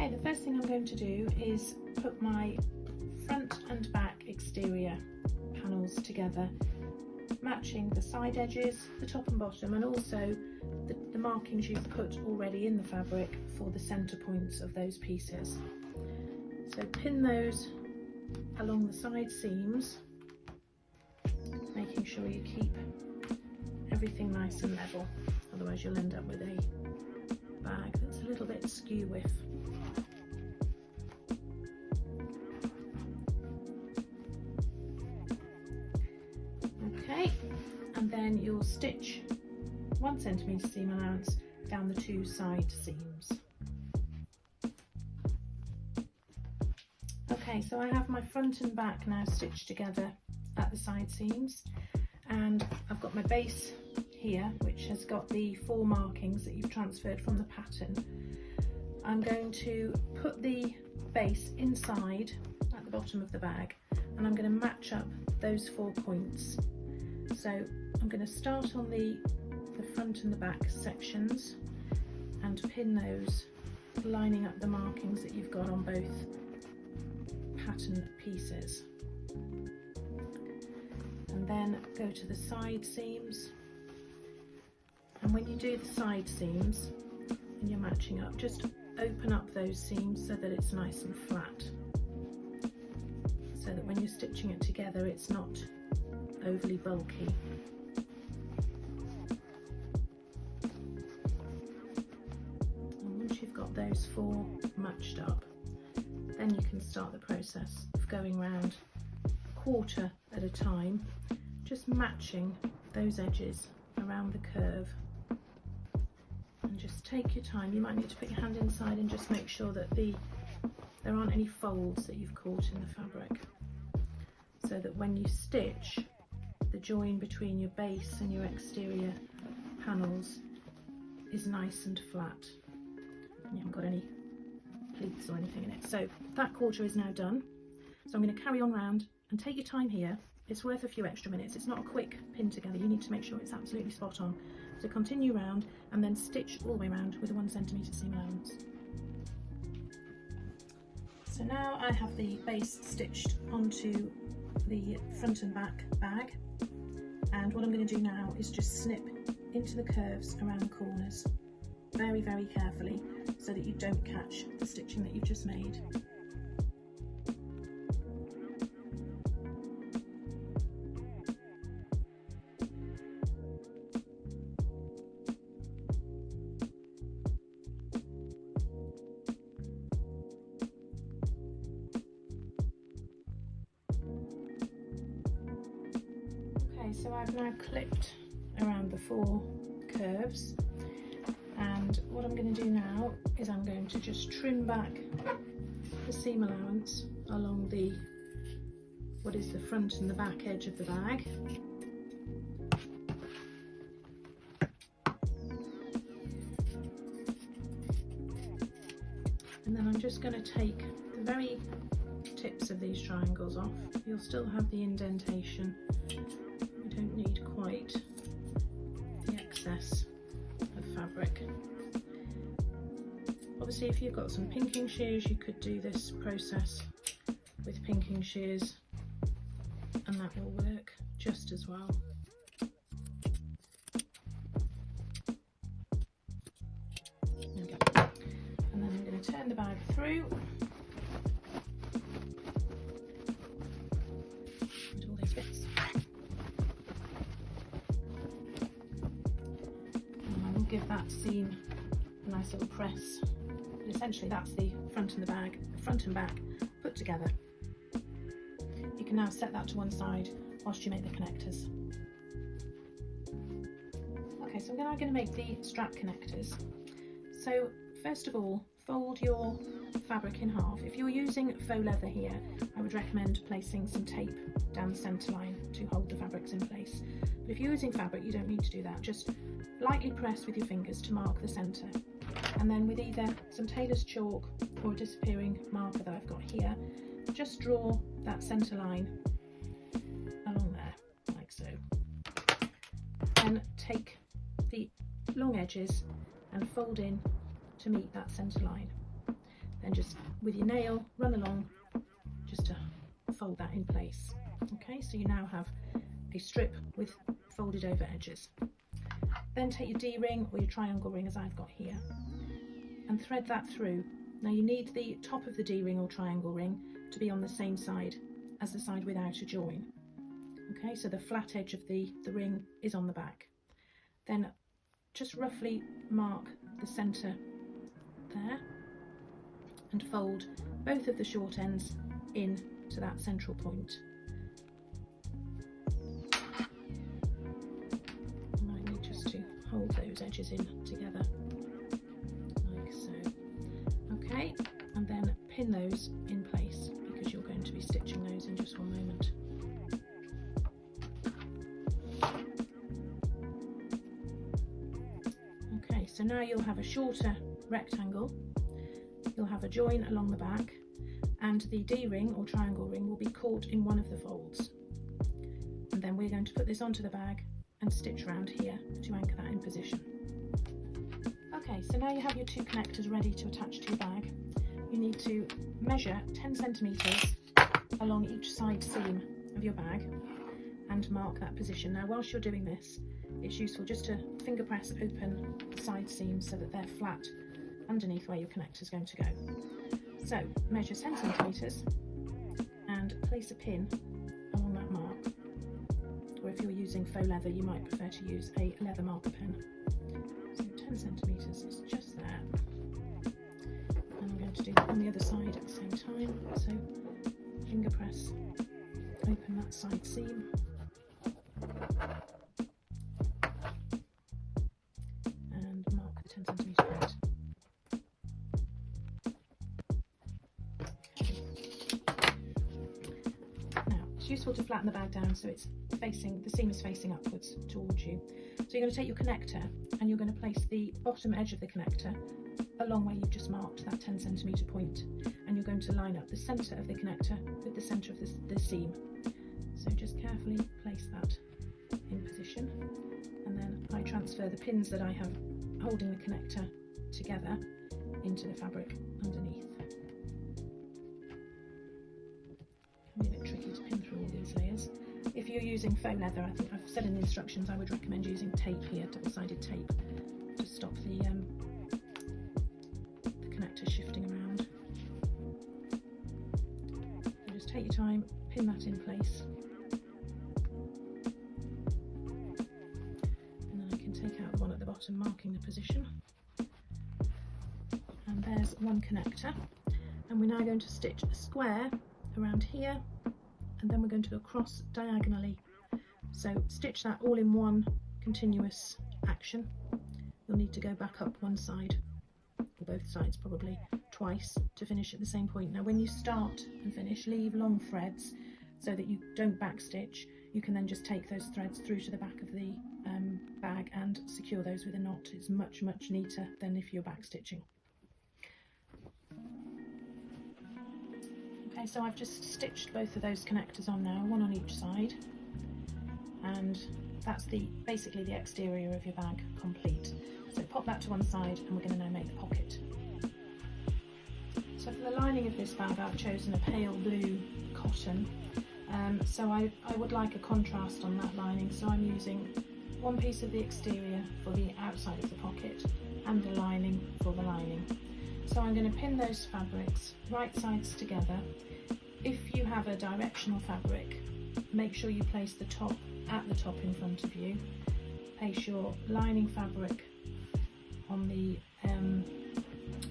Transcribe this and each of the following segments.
Okay, the first thing I'm going to do is put my front and back exterior panels together, matching the side edges, the top and bottom, and also the markings you've put already in the fabric for the centre points of those pieces. So pin those along the side seams, making sure you keep everything nice and level, otherwise you'll end up with a bag that's a little bit skew with. Okay, and then you'll stitch 1 centimetre seam allowance down the 2 side seams. Okay, so I have my front and back now stitched together at the side seams, and I've got my base here which has got the 4 markings that you've transferred from the pattern. I'm going to put the base inside at the bottom of the bag, and I'm going to match up those 4 points. So I'm going to start on the front and the back sections and pin those, lining up the markings that you've got on both pattern pieces, and then go to the side seams. And when you do the side seams and you're matching up, just open up those seams so that it's nice and flat, so that when you're stitching it together it's not overly bulky. And once you've got those 4 matched up, then you can start the process of going round a quarter at a time, just matching those edges around the curve. And just take your time. You might need to put your hand inside and just make sure that there aren't any folds that you've caught in the fabric, so that when you stitch, the join between your base and your exterior panels is nice and flat, and you haven't got any pleats or anything in it. So that quarter is now done. So I'm going to carry on round, and take your time here. It's worth a few extra minutes. It's not a quick pin together. You need to make sure it's absolutely spot on. So continue round and then stitch all the way around with a 1 centimetre seam allowance. So now I have the base stitched onto the front and back bag, and what I'm going to do now is just snip into the curves around the corners very, very carefully, so that you don't catch the stitching that you've just made. Okay, so I've now clipped around the 4 curves, and what I'm going to do now is I'm going to just trim back the seam allowance along what is the front and the back edge of the bag. And then I'm just going to take the very tips of these triangles off. You'll still have the indentation. You don't need quite the excess of fabric. Obviously, if you've got some pinking shears, you could do this process with pinking shears, and that will work just as well. There we go. And then I'm going to turn the bag through and all these bits. And I will give that seam a nice little press. But essentially that's the front and the bag, the front and back put together. You can now set that to one side whilst you make the connectors. Okay, so I'm now going to make the strap connectors. So first of all, fold your fabric in half. If you're using faux leather here, I would recommend placing some tape down the centre line to hold the fabrics in place. But if you're using fabric, you don't need to do that. Just lightly press with your fingers to mark the centre. And then with either some tailor's chalk or a disappearing marker that I've got here, just draw that centre line along there, like so. Then take the long edges and fold in to meet that centre line. then just with your nail run along just to fold that in place. Okay, so you now have a strip with folded over edges. Then take your D-ring or your triangle ring, as I've got here, and thread that through. Now you need the top of the D-ring or triangle ring to be on the same side as the side without a join. Okay, so the flat edge of the ring is on the back. Then just roughly mark the centre there and fold both of the short ends in to that central point. You might need just to hold those edges in together like so. Okay, and then pin those in place because you're going to be stitching those in just one moment. Okay, so now you'll have a shorter rectangle, you'll have a join along the back, and the D-ring or triangle ring will be caught in one of the folds. And then we're going to put this onto the bag and stitch around here to anchor that in position. Okay, so now you have your two connectors ready to attach to your bag. You need to measure 10 centimetres along each side seam of your bag and mark that position. Now whilst you're doing this, it's useful just to finger press open the side seams so that they're flat underneath where your connector is going to go. So measure 10 centimetres and place a pin along that mark, or if you're using faux leather you might prefer to use a leather marker pen. So 10 centimetres is just there, and I'm going to do that on the other side at the same time. So finger press open that side seam and mark the 10 centimetre point. It's useful to flatten the bag down so it's facing, the seam is facing upwards towards you. So you're going to take your connector and you're going to place the bottom edge of the connector along where you've just marked that 10 centimetre point, and you're going to line up the centre of the connector with the centre of the seam. So just carefully place that in position, and then I transfer the pins that I have holding the connector together into the fabric underneath. It can be a bit tricky to pin through all these layers. If you're using faux leather, I think I've said in the instructions I would recommend using tape here, double-sided tape, to stop the connector shifting around. So just take your time, pin that in place, and then I can take out the one at the bottom marking the position. And there's one connector, and we're now going to stitch a square around here, and then we're going to go across diagonally. So stitch that all in one continuous action. You'll need to go back up one side, or both sides probably, twice to finish at the same point. Now when you start and finish, leave long threads so that you don't backstitch. You can then just take those threads through to the back of the bag and secure those with a knot. It's much neater than if you're backstitching. Okay, so I've just stitched both of those connectors on now, one on each side, and that's basically the exterior of your bag complete. So pop that to one side, and we're going to now make the pocket. So for the lining of this bag I've chosen a pale blue cotton, so I would like a contrast on that lining, so I'm using one piece of the exterior for the outside of the pocket and the lining for the lining. So I'm going to pin those fabrics right sides together. If you have a directional fabric, make sure you place the top at the top in front of you. Place your lining fabric on the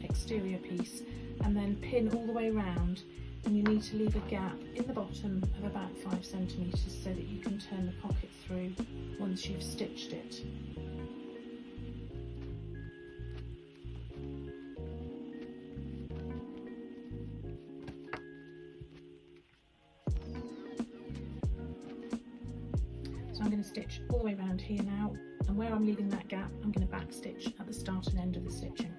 exterior piece, and then pin all the way round, and you need to leave a gap in the bottom of about 5 centimetres so that you can turn the pocket through once you've stitched it. So I'm going to stitch all the way around here now, and where I'm leaving that gap I'm going to back stitch at the start and end of the stitching.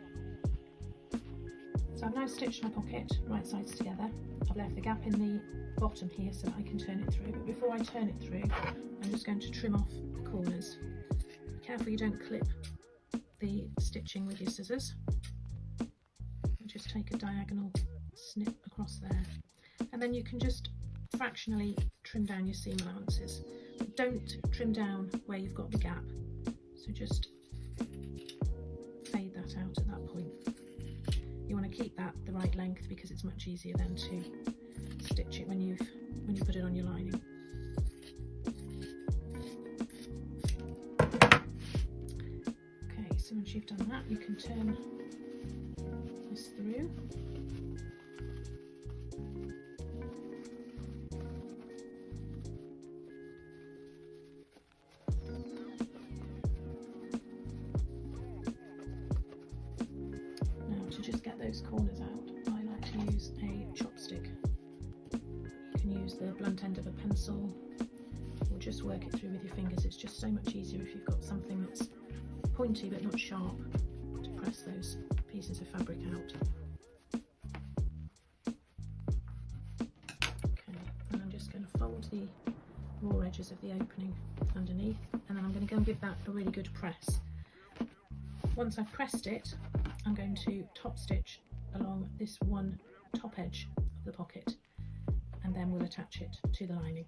So I've now stitched my pocket right sides together. I've left the gap in the bottom here so that I can turn it through, but before I turn it through I'm just going to trim off the corners. Be careful you don't clip the stitching with your scissors. Just take a diagonal snip across there, and then you can just fractionally trim down your seam allowances, but don't trim down where you've got the gap, so just fade that out at that point. You want to keep that the right length because it's much easier then to stitch it when you put it on your lining. Okay, so once you've done that, you can turn this through. Now, to just get those corners out, I like to use a chopstick. You can use the blunt end of a pencil or just work it through with your fingers. It's just so much easier if you've got something that's pointy but not sharp to press those pieces of fabric out. Okay, and I'm just going to fold the raw edges of the opening underneath, and then I'm going to go and give that a really good press. Once I've pressed it, I'm going to top stitch along this one top edge of the pocket, and then we'll attach it to the lining.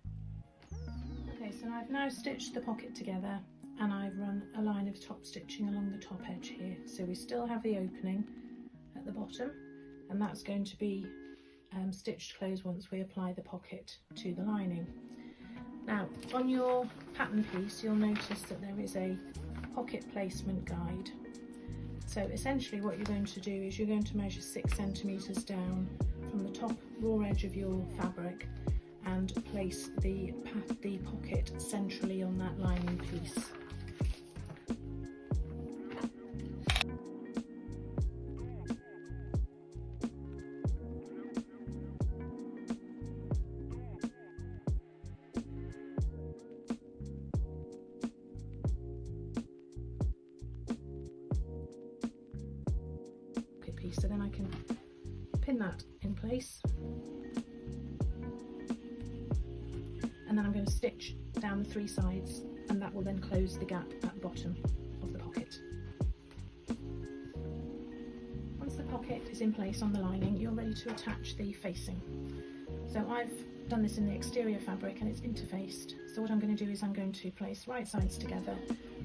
Okay, so I've now stitched the pocket together, and I've run a line of top stitching along the top edge here. So we still have the opening at the bottom, and that's going to be stitched closed once we apply the pocket to the lining. Now, on your pattern piece, you'll notice that there is a pocket placement guide. So essentially what you're going to do is you're going to measure 6 centimetres down from the top raw edge of your fabric and place the pocket centrally on that lining piece. So then I can pin that in place, and then I'm going to stitch down the 3 sides, and that will then close the gap at the bottom of the pocket. Once the pocket is in place on the lining, you're ready to attach the facing. So I've done this in the exterior fabric and it's interfaced. So what I'm going to do is I'm going to place right sides together.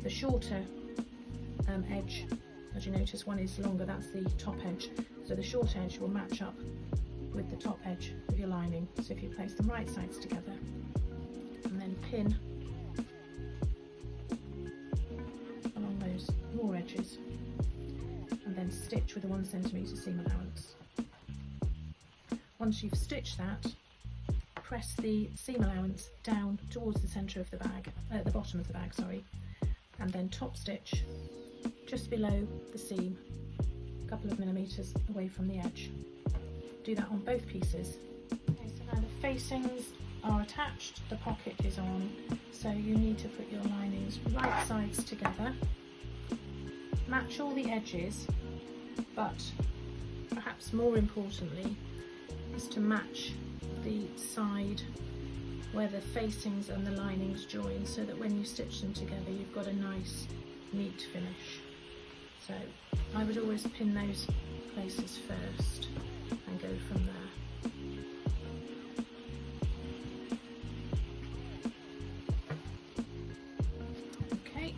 The shorter edge, as you notice, one is longer, that's the top edge, so the short edge will match up with the top edge of your lining. So if you place them right sides together and then pin along those raw edges, and then stitch with a 1 centimetre seam allowance. Once you've stitched that, press the seam allowance down towards the centre of the bag, the bottom of the bag, sorry, and then top stitch just below the seam, a couple of millimetres away from the edge. Do that on both pieces. Okay, so now the facings are attached, the pocket is on, so you need to put your linings right sides together, match all the edges, but perhaps more importantly is to match the side where the facings and the linings join, so that when you stitch them together you've got a nice neat finish. So I would always pin those places first and go from there. Okay,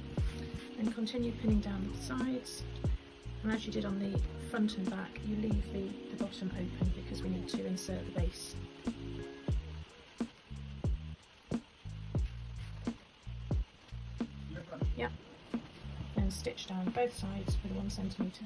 and continue pinning down the sides, and as you did on the front and back, you leave the bottom open because we need to insert the base. Yep, then stitch down both sides with 1 centimetre.